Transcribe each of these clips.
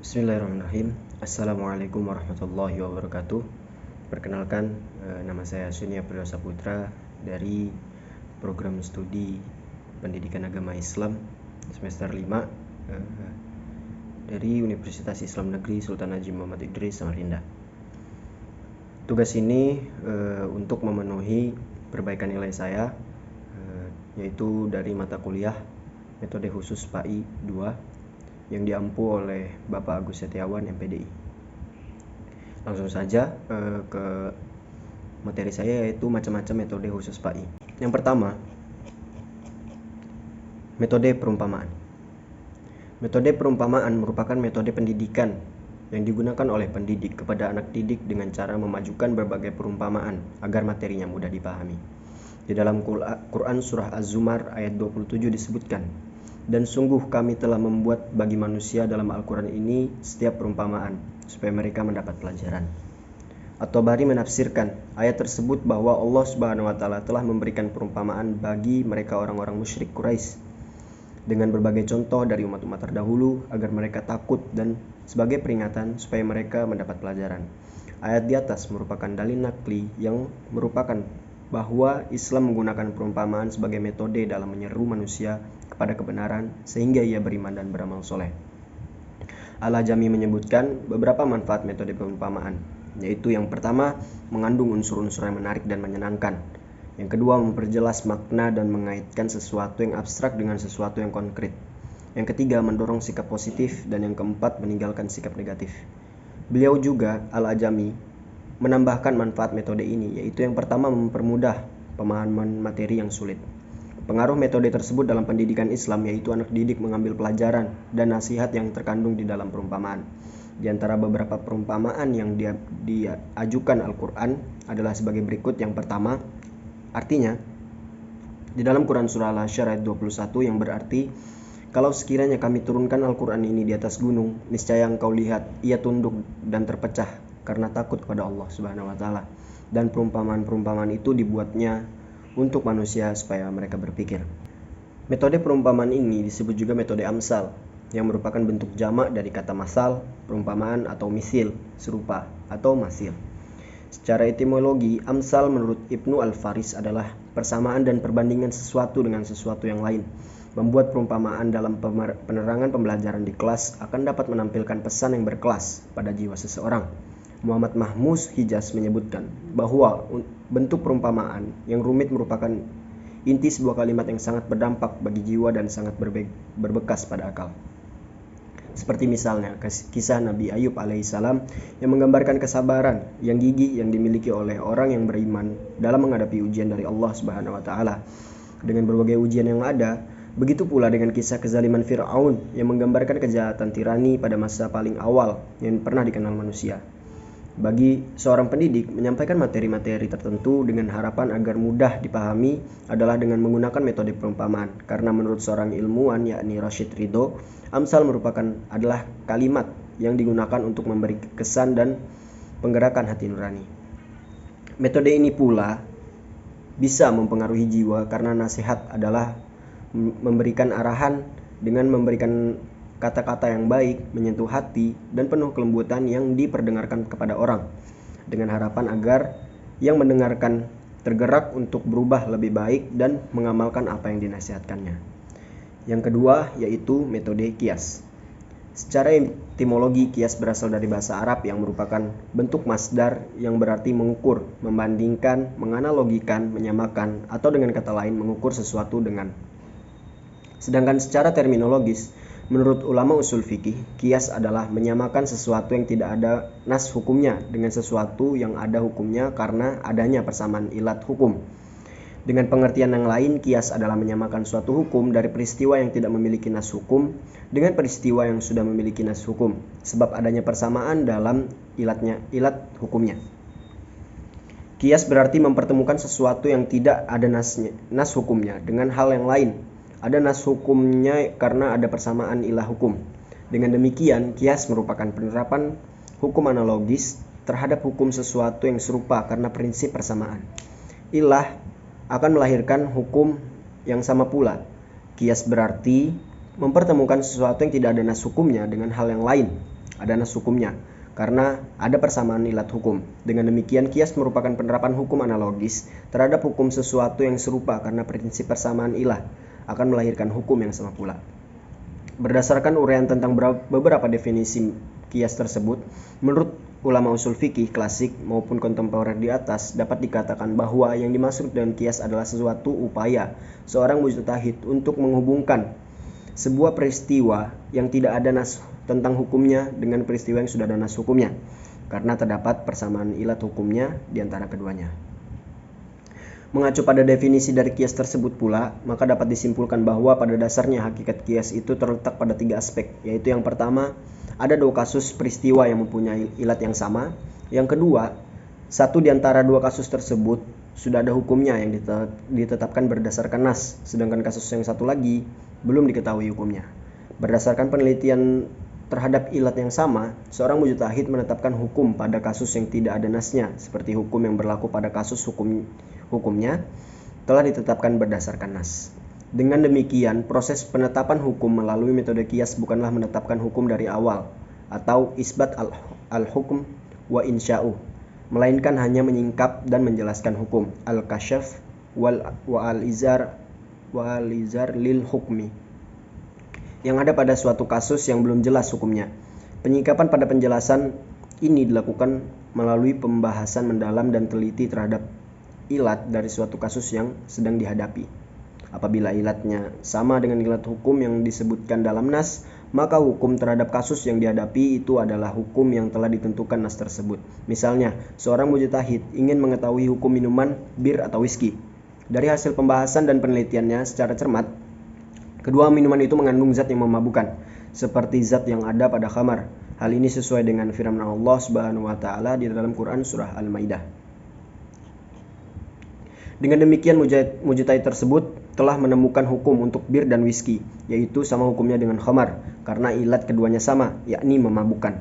Bismillahirrahmanirrahim. Assalamualaikum warahmatullahi wabarakatuh. Perkenalkan, nama saya Sunia Priyosa Putra dari program studi Pendidikan Agama Islam semester 5 dari Universitas Islam Negeri Sultan Haji Muhammad Idris, Samarinda. Tugas ini untuk memenuhi perbaikan nilai saya, yaitu dari mata kuliah Metode Khusus PAI 2 yang diampu oleh Bapak Agus Setiawan, MPDI. Langsung saja ke materi saya, yaitu macam-macam metode khusus PAI. Yang pertama, metode perumpamaan. Metode perumpamaan merupakan metode pendidikan yang digunakan oleh pendidik kepada anak didik dengan cara memajukan berbagai perumpamaan agar materinya mudah dipahami. Di dalam Quran surah Az-Zumar ayat 27 disebutkan, dan sungguh kami telah membuat bagi manusia dalam Al-Quran ini setiap perumpamaan supaya mereka mendapat pelajaran. At-Tabari menafsirkan ayat tersebut bahwa Allah Subhanahu wa taala telah memberikan perumpamaan bagi mereka orang-orang musyrik Quraisy dengan berbagai contoh dari umat-umat terdahulu agar mereka takut dan sebagai peringatan supaya mereka mendapat pelajaran. Ayat di atas merupakan dalil nakli yang merupakan bahwa Islam menggunakan perumpamaan sebagai metode dalam menyeru manusia kepada kebenaran sehingga ia beriman dan beramal soleh. Al-Ajami menyebutkan beberapa manfaat metode perumpamaan, yaitu yang pertama, mengandung unsur-unsur yang menarik dan menyenangkan. Yang kedua, memperjelas makna dan mengaitkan sesuatu yang abstrak dengan sesuatu yang konkret. Yang ketiga, mendorong sikap positif, dan yang keempat, meninggalkan sikap negatif. Beliau juga, Al-Ajami, menambahkan manfaat metode ini, yaitu yang pertama, mempermudah pemahaman materi yang sulit. Pengaruh metode tersebut dalam pendidikan Islam yaitu anak didik mengambil pelajaran dan nasihat yang terkandung di dalam perumpamaan. Di antara beberapa perumpamaan yang diajukan Al-Quran adalah sebagai berikut. Yang pertama, artinya di dalam Quran surah Al-Hasyr ayat 21 yang berarti, kalau sekiranya kami turunkan Al-Quran ini di atas gunung, niscaya engkau lihat ia tunduk dan terpecah karena takut kepada Allah Subhanahu wa taala. Dan perumpamaan-perumpamaan itu dibuatnya untuk manusia supaya mereka berpikir. Metode perumpamaan ini disebut juga metode amsal, yang merupakan bentuk jamak dari kata masal, perumpamaan, atau misil, serupa, atau masil. Secara etimologi, amsal menurut Ibnu Al-Faris adalah persamaan dan perbandingan sesuatu dengan sesuatu yang lain. Membuat perumpamaan dalam penerangan pembelajaran di kelas akan dapat menampilkan pesan yang berkelas pada jiwa seseorang. Muhammad Mahmuz Hijaz menyebutkan bahwa bentuk perumpamaan yang rumit merupakan inti sebuah kalimat yang sangat berdampak bagi jiwa dan sangat berbekas pada akal. Seperti misalnya kisah Nabi Ayub alaihissalam yang menggambarkan kesabaran yang gigih yang dimiliki oleh orang yang beriman dalam menghadapi ujian dari Allah Subhanahu wa taala. Dengan berbagai ujian yang ada, begitu pula dengan kisah kezaliman Fir'aun yang menggambarkan kejahatan tirani pada masa paling awal yang pernah dikenal manusia. Bagi seorang pendidik, menyampaikan materi-materi tertentu dengan harapan agar mudah dipahami adalah dengan menggunakan metode perumpamaan. Karena menurut seorang ilmuwan yakni Rashid Ridho, amsal adalah kalimat yang digunakan untuk memberi kesan dan penggerakan hati nurani. Metode ini pula bisa mempengaruhi jiwa karena nasihat adalah memberikan arahan dengan memberikan kata-kata yang baik, menyentuh hati, dan penuh kelembutan yang diperdengarkan kepada orang, dengan harapan agar yang mendengarkan tergerak untuk berubah lebih baik dan mengamalkan apa yang dinasihatkannya. Yang kedua yaitu metode kias. Secara etimologi, kias berasal dari bahasa Arab yang merupakan bentuk masdar yang berarti mengukur, membandingkan, menganalogikan, menyamakan, atau dengan kata lain mengukur sesuatu dengan. Sedangkan secara terminologis, menurut ulama usul fikih, kias adalah menyamakan sesuatu yang tidak ada nas hukumnya dengan sesuatu yang ada hukumnya karena adanya persamaan ilat hukum. Dengan pengertian yang lain, kias adalah menyamakan suatu hukum dari peristiwa yang tidak memiliki nas hukum dengan peristiwa yang sudah memiliki nas hukum, sebab adanya persamaan dalam ilat hukumnya. Kias berarti mempertemukan sesuatu yang tidak ada nas hukumnya dengan hal yang lain. Ada nas hukumnya karena ada persamaan ilah hukum. Dengan demikian, kias merupakan penerapan hukum analogis terhadap hukum sesuatu yang serupa karena prinsip persamaan. Ilah akan melahirkan hukum yang sama pula. Kias berarti mempertemukan sesuatu yang tidak ada nas hukumnya dengan hal yang lain. ada nas hukumnya, karena ada persamaan ilat hukum. Dengan demikian, kias merupakan penerapan hukum analogis terhadap hukum sesuatu yang serupa karena prinsip persamaan ilah akan melahirkan hukum yang sama pula. Berdasarkan uraian tentang beberapa definisi kias tersebut, menurut ulama usul fikih klasik maupun kontemporer di atas, dapat dikatakan bahwa yang dimaksud dengan kias adalah sesuatu upaya seorang mujtahid untuk menghubungkan sebuah peristiwa yang tidak ada nas tentang hukumnya dengan peristiwa yang sudah ada nas hukumnya, karena terdapat persamaan ilat hukumnya di antara keduanya. Mengacu pada definisi dari kias tersebut pula, maka dapat disimpulkan bahwa pada dasarnya hakikat kias itu terletak pada 3 aspek, yaitu yang pertama, ada 2 kasus peristiwa yang mempunyai ilat yang sama. Yang kedua, satu di antara 2 kasus tersebut sudah ada hukumnya yang ditetapkan berdasarkan nas, sedangkan kasus yang satu lagi belum diketahui hukumnya. Berdasarkan penelitian terhadap ilat yang sama, seorang mujtahid menetapkan hukum pada kasus yang tidak ada nasnya, seperti hukum yang berlaku pada kasus hukumnya telah ditetapkan berdasarkan nas. Dengan demikian, proses penetapan hukum melalui metode kias bukanlah menetapkan hukum dari awal atau isbat al-hukm wa insya'u, melainkan hanya menyingkap dan menjelaskan hukum al-kasyaf wa al-izar lil hukmi yang ada pada suatu kasus yang belum jelas hukumnya. Penyingkapan pada penjelasan ini dilakukan melalui pembahasan mendalam dan teliti terhadap ilat dari suatu kasus yang sedang dihadapi. Apabila ilatnya sama dengan ilat hukum yang disebutkan dalam nas, maka hukum terhadap kasus yang dihadapi itu adalah hukum yang telah ditentukan nas tersebut. Misalnya, seorang mujtahid ingin mengetahui hukum minuman bir atau whisky. Dari hasil pembahasan dan penelitiannya secara cermat, kedua minuman itu mengandung zat yang memabukkan, seperti zat yang ada pada khamar. Hal ini sesuai dengan firman Allah Subhanahu wa taala di dalam Quran surah Al-Maidah. Dengan demikian, mujtahid tersebut telah menemukan hukum untuk bir dan whisky, yaitu sama hukumnya dengan khamar, karena ilat keduanya sama, yakni memabukkan.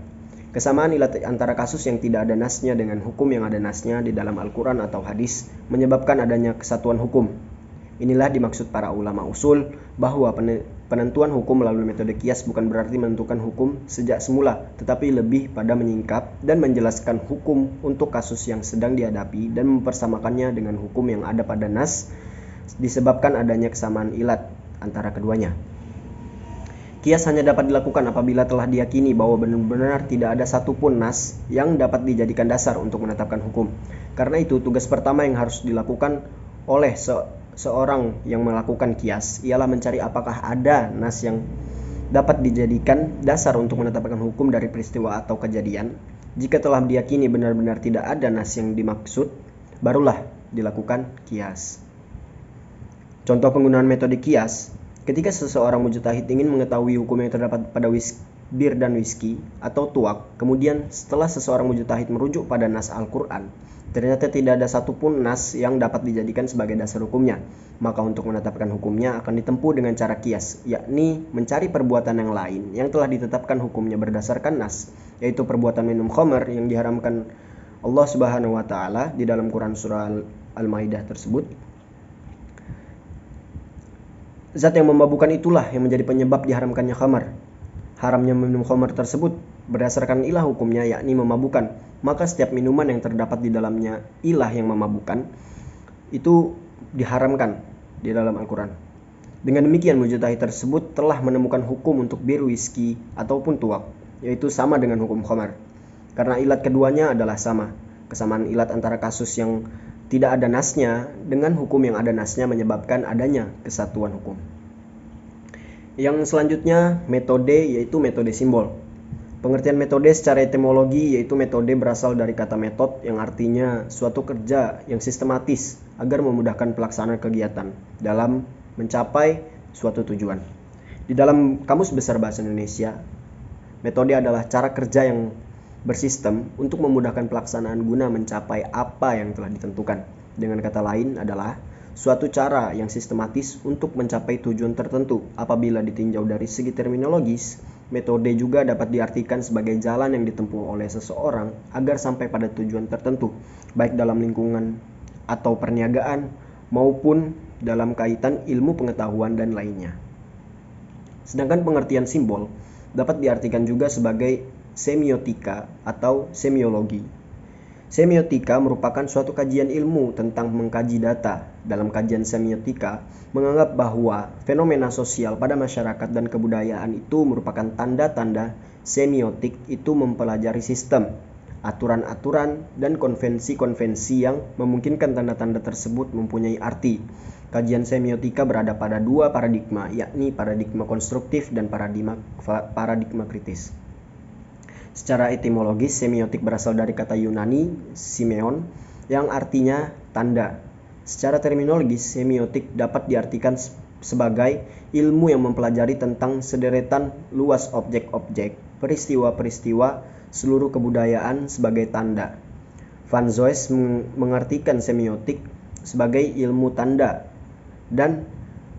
Kesamaan ilat antara kasus yang tidak ada nasnya dengan hukum yang ada nasnya di dalam Al-Quran atau hadis menyebabkan adanya kesatuan hukum. Inilah dimaksud para ulama usul bahwa penentuan hukum melalui metode kias bukan berarti menentukan hukum sejak semula, tetapi lebih pada menyingkap dan menjelaskan hukum untuk kasus yang sedang dihadapi dan mempersamakannya dengan hukum yang ada pada nas disebabkan adanya kesamaan ilat antara keduanya. Kias hanya dapat dilakukan apabila telah diyakini bahwa benar-benar tidak ada satupun nas yang dapat dijadikan dasar untuk menetapkan hukum. Karena itu, tugas pertama yang harus dilakukan oleh seorang yang melakukan kias ialah mencari apakah ada nas yang dapat dijadikan dasar untuk menetapkan hukum dari peristiwa atau kejadian. Jika telah diyakini benar-benar tidak ada nas yang dimaksud, barulah dilakukan kias. Contoh penggunaan metode kias: ketika seseorang mujtahid ingin mengetahui hukum yang terdapat pada bir dan whisky atau tuak, kemudian setelah seseorang mujtahid merujuk pada nas Al-Quran, ternyata tidak ada satupun nas yang dapat dijadikan sebagai dasar hukumnya, maka untuk menetapkan hukumnya akan ditempuh dengan cara kias, yakni mencari perbuatan yang lain yang telah ditetapkan hukumnya berdasarkan nas, yaitu perbuatan minum khamar yang diharamkan Allah Subhanahu wa taala di dalam Quran surah Al-Maidah tersebut. Zat yang memabukkan itulah yang menjadi penyebab diharamkannya khamar. Haramnya minum khamar tersebut berdasarkan ilah hukumnya, yakni memabukkan. Maka setiap minuman yang terdapat di dalamnya ilah yang memabukkan itu diharamkan di dalam Al-Quran. Dengan demikian, mujtahid tersebut telah menemukan hukum untuk bir, whisky ataupun tuak, yaitu sama dengan hukum khamar. Karena ilat keduanya adalah sama. Kesamaan ilat antara kasus yang tidak ada nasnya dengan hukum yang ada nasnya menyebabkan adanya kesatuan hukum. Yang selanjutnya, metode, yaitu metode simbol. Pengertian metode secara etimologi yaitu metode berasal dari kata metode yang artinya suatu kerja yang sistematis agar memudahkan pelaksanaan kegiatan dalam mencapai suatu tujuan. Di dalam Kamus Besar Bahasa Indonesia, metode adalah cara kerja yang bersistem untuk memudahkan pelaksanaan guna mencapai apa yang telah ditentukan. Dengan kata lain adalah suatu cara yang sistematis untuk mencapai tujuan tertentu. Apabila ditinjau dari segi terminologis, metode juga dapat diartikan sebagai jalan yang ditempuh oleh seseorang agar sampai pada tujuan tertentu, baik dalam lingkungan atau perniagaan maupun dalam kaitan ilmu pengetahuan dan lainnya. Sedangkan pengertian simbol dapat diartikan juga sebagai semiotika atau semiologi. Semiotika merupakan suatu kajian ilmu tentang mengkaji data. Dalam kajian semiotika, menganggap bahwa fenomena sosial pada masyarakat dan kebudayaan itu merupakan tanda-tanda semiotik itu mempelajari sistem, aturan-aturan, dan konvensi-konvensi yang memungkinkan tanda-tanda tersebut mempunyai arti. Kajian semiotika berada pada dua paradigma, yakni paradigma konstruktif dan paradigma kritis. Secara etimologis, semiotik berasal dari kata Yunani simeon yang artinya tanda. Secara terminologis, semiotik dapat diartikan sebagai ilmu yang mempelajari tentang sederetan luas objek-objek, peristiwa-peristiwa, seluruh kebudayaan sebagai tanda. Van Zoes mengartikan semiotik sebagai ilmu tanda dan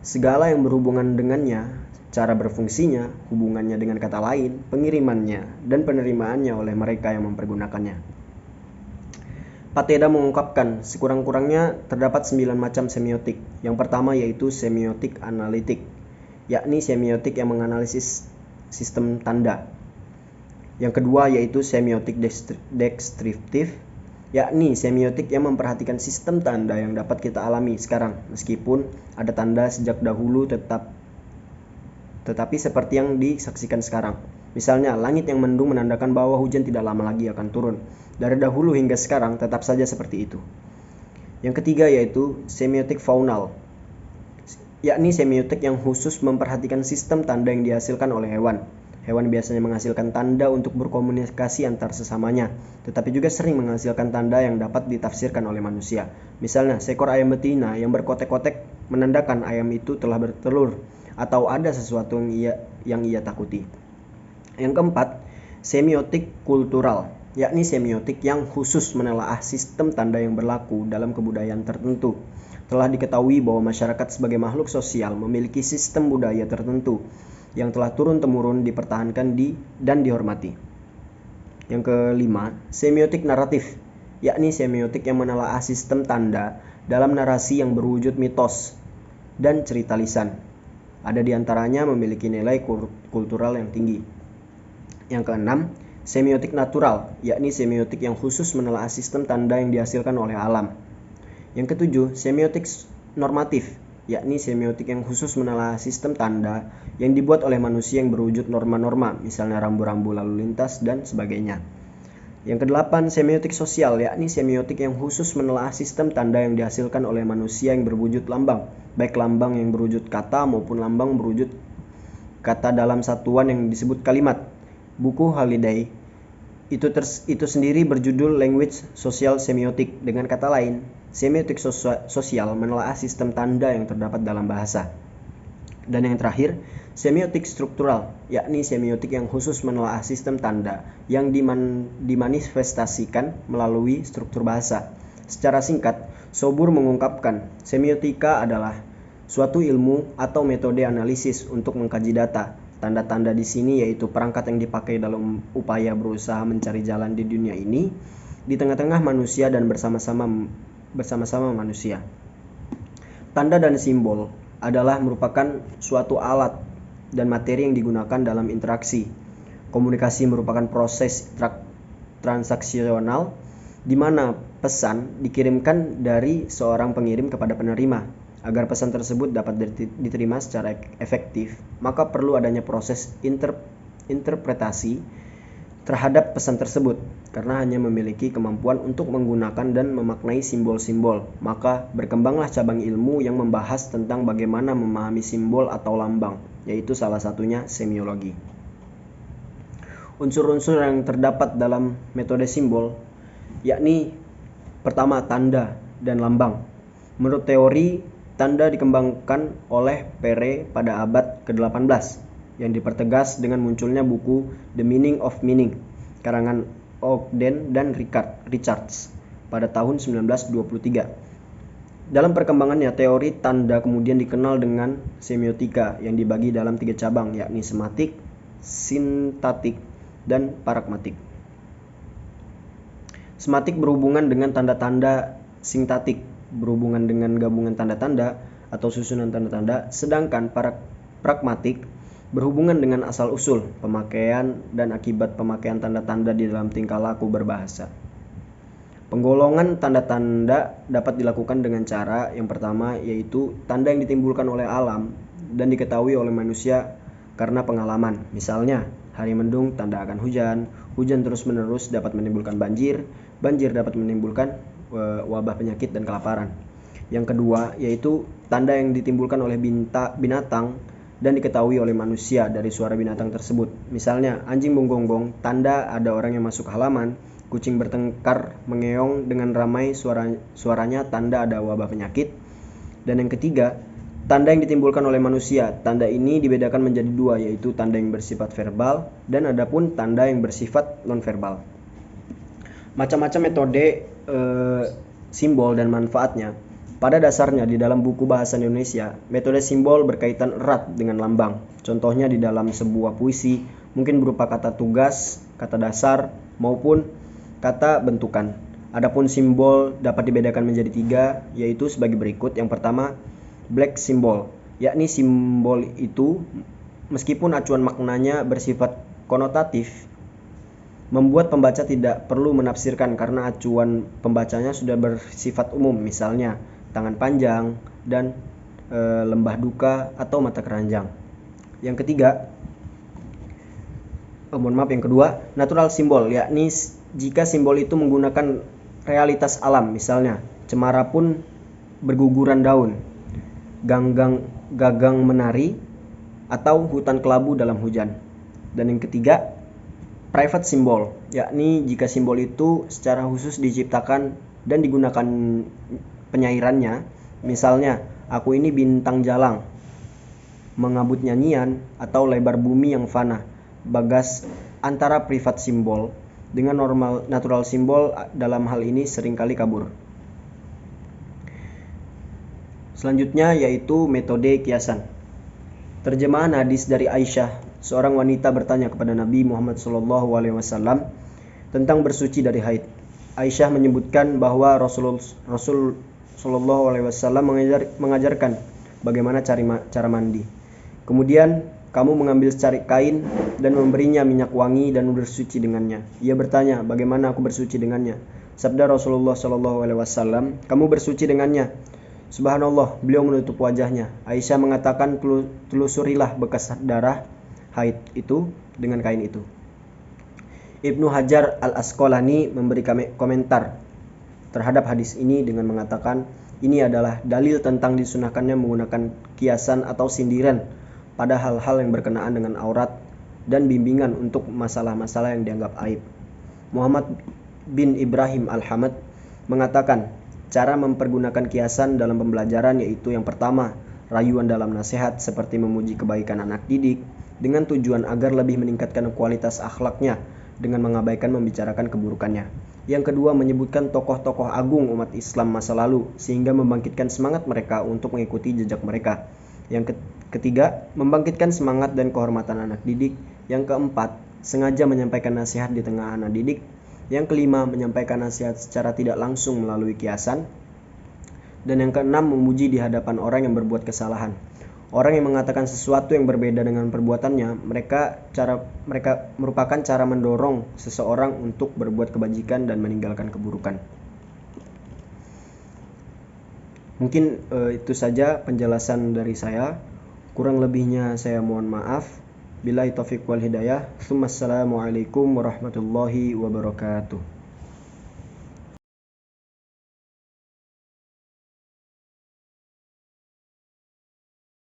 segala yang berhubungan dengannya, cara berfungsinya, hubungannya dengan kata lain, pengirimannya, dan penerimaannya oleh mereka yang mempergunakannya. Pateda mengungkapkan sekurang-kurangnya terdapat 9 macam semiotik. Yang pertama yaitu semiotik analitik, yakni semiotik yang menganalisis sistem tanda. Yang kedua yaitu semiotik deskriptif, yakni semiotik yang memperhatikan sistem tanda yang dapat kita alami sekarang, meskipun ada tanda sejak dahulu tetapi seperti yang disaksikan sekarang. Misalnya, langit yang mendung menandakan bahwa hujan tidak lama lagi akan turun. Dari dahulu hingga sekarang tetap saja seperti itu. Yang ketiga yaitu semiotik faunal, yakni semiotik yang khusus memperhatikan sistem tanda yang dihasilkan oleh hewan. Hewan biasanya menghasilkan tanda untuk berkomunikasi antar sesamanya, tetapi juga sering menghasilkan tanda yang dapat ditafsirkan oleh manusia. Misalnya, seekor ayam betina yang berkotek-kotek menandakan ayam itu telah bertelur, atau ada sesuatu yang ia takuti. Yang keempat, semiotik kultural, yakni semiotik yang khusus menelaah sistem tanda yang berlaku dalam kebudayaan tertentu. Telah diketahui bahwa masyarakat sebagai makhluk sosial memiliki sistem budaya tertentu yang telah turun-temurun dipertahankan dan dihormati. Yang kelima, semiotik naratif, yakni semiotik yang menelaah sistem tanda dalam narasi yang berwujud mitos dan cerita lisan. Ada di antaranya memiliki nilai kultural yang tinggi. Yang keenam, semiotik natural, yakni semiotik yang khusus menelaah sistem tanda yang dihasilkan oleh alam. Yang ketujuh, semiotik normatif, yakni semiotik yang khusus menelaah sistem tanda yang dibuat oleh manusia yang berwujud norma-norma, misalnya rambu-rambu lalu lintas dan sebagainya. Yang kedelapan, semiotik sosial, yakni semiotik yang khusus menelaah sistem tanda yang dihasilkan oleh manusia yang berwujud lambang, baik lambang yang berwujud kata maupun lambang berwujud kata dalam satuan yang disebut kalimat. Buku Halliday itu sendiri berjudul Language Social Semiotic. Dengan kata lain, semiotik sosial menelaah sistem tanda yang terdapat dalam bahasa. Dan yang terakhir, semiotik struktural, yakni semiotik yang khusus menelaah sistem tanda yang dimanifestasikan melalui struktur bahasa. Secara singkat, Saubour mengungkapkan, semiotika adalah suatu ilmu atau metode analisis untuk mengkaji data. Tanda-tanda di sini yaitu perangkat yang dipakai dalam upaya berusaha mencari jalan di dunia ini, di tengah-tengah manusia dan bersama-sama manusia. Tanda dan simbol adalah merupakan suatu alat dan materi yang digunakan dalam interaksi. Komunikasi merupakan proses transaksional di mana pesan dikirimkan dari seorang pengirim kepada penerima. Agar pesan tersebut dapat diterima secara efektif, maka perlu adanya proses interpretasi terhadap pesan tersebut. Karena hanya memiliki kemampuan untuk menggunakan dan memaknai simbol-simbol, maka berkembanglah cabang ilmu yang membahas tentang bagaimana memahami simbol atau lambang, yaitu salah satunya semiologi. Unsur-unsur yang terdapat dalam metode simbol, yakni pertama tanda dan lambang. Menurut teori, tanda dikembangkan oleh Peiré pada abad ke-18 yang dipertegas dengan munculnya buku The Meaning of Meaning karangan Ogden dan Richards pada tahun 1923. Dalam perkembangannya, teori tanda kemudian dikenal dengan semiotika yang dibagi dalam 3 cabang, yakni sematik, sintaktik, dan pragmatik. Sematik berhubungan dengan tanda-tanda, sintaktik berhubungan dengan gabungan tanda-tanda atau susunan tanda-tanda, sedangkan pragmatik berhubungan dengan asal-usul, pemakaian, dan akibat pemakaian tanda-tanda di dalam tingkah laku berbahasa. Penggolongan tanda-tanda dapat dilakukan dengan cara yang pertama, yaitu tanda yang ditimbulkan oleh alam dan diketahui oleh manusia karena pengalaman. Misalnya, hari mendung tanda akan hujan, hujan terus-menerus dapat menimbulkan banjir, banjir dapat menimbulkan wabah penyakit dan kelaparan. Yang kedua, yaitu tanda yang ditimbulkan oleh binatang dan diketahui oleh manusia dari suara binatang tersebut. Misalnya, anjing menggonggong, tanda ada orang yang masuk halaman. Kucing bertengkar mengeong dengan ramai suaranya, tanda ada wabah penyakit. Dan yang ketiga, tanda yang ditimbulkan oleh manusia. Tanda ini dibedakan menjadi dua, yaitu tanda yang bersifat verbal dan adapun tanda yang bersifat non-verbal. Macam-macam metode simbol dan manfaatnya. Pada dasarnya di dalam buku bahasa Indonesia, metode simbol berkaitan erat dengan lambang. Contohnya di dalam sebuah puisi mungkin berupa kata tugas, kata dasar, maupun kata bentukan. Adapun simbol dapat dibedakan menjadi tiga, yaitu sebagai berikut. Yang pertama, black symbol, yakni simbol itu meskipun acuan maknanya bersifat konotatif, membuat pembaca tidak perlu menafsirkan karena acuan pembacanya sudah bersifat umum, misalnya tangan panjang dan lembah duka atau mata keranjang. Yang kedua, natural symbol, yakni jika simbol itu menggunakan realitas alam, misalnya cemara pun berguguran daun, gagang menari, atau hutan kelabu dalam hujan. Dan yang ketiga, private symbol, yakni jika simbol itu secara khusus diciptakan dan digunakan penyairannya, misalnya aku ini bintang jalang, mengabut nyanyian, atau lebar bumi yang fana. Bagas antara private symbol dengan natural symbol dalam hal ini seringkali kabur. Selanjutnya yaitu metode kiasan. Terjemahan hadis dari Aisyah, seorang wanita bertanya kepada Nabi Muhammad SAW tentang bersuci dari haid. Aisyah menyebutkan bahwa Rasul SAW mengajarkan bagaimana cara mandi. Kemudian kamu mengambil secari kain dan memberinya minyak wangi dan bersuci dengannya. Ia bertanya, bagaimana aku bersuci dengannya? Sabda Rasulullah SAW, kamu bersuci dengannya. Subhanallah, beliau menutup wajahnya. Aisyah mengatakan, telusurilah bekas darah haid itu dengan kain itu. Ibnu Hajar Al-Asqalani memberi komentar terhadap hadis ini dengan mengatakan, ini adalah dalil tentang disunahkannya menggunakan kiasan atau sindiran pada hal-hal yang berkenaan dengan aurat dan bimbingan untuk masalah-masalah yang dianggap aib. Muhammad bin Ibrahim Al-Hamad mengatakan, cara mempergunakan kiasan dalam pembelajaran yaitu yang pertama, rayuan dalam nasihat seperti memuji kebaikan anak didik dengan tujuan agar lebih meningkatkan kualitas akhlaknya dengan mengabaikan membicarakan keburukannya. Yang kedua, menyebutkan tokoh-tokoh agung umat Islam masa lalu sehingga membangkitkan semangat mereka untuk mengikuti jejak mereka. Yang ketiga, membangkitkan semangat dan kehormatan anak didik. Yang keempat, sengaja menyampaikan nasihat di tengah anak didik. Yang kelima, menyampaikan nasihat secara tidak langsung melalui kiasan. Dan yang keenam, memuji di hadapan orang yang berbuat kesalahan. Orang yang mengatakan sesuatu yang berbeda dengan perbuatannya, mereka merupakan cara mendorong seseorang untuk berbuat kebajikan dan meninggalkan keburukan. Mungkin itu saja penjelasan dari saya. Kurang lebihnya saya mohon maaf. Billahi taufiq wal hidayah. Assalamualaikum warahmatullahi wabarakatuh.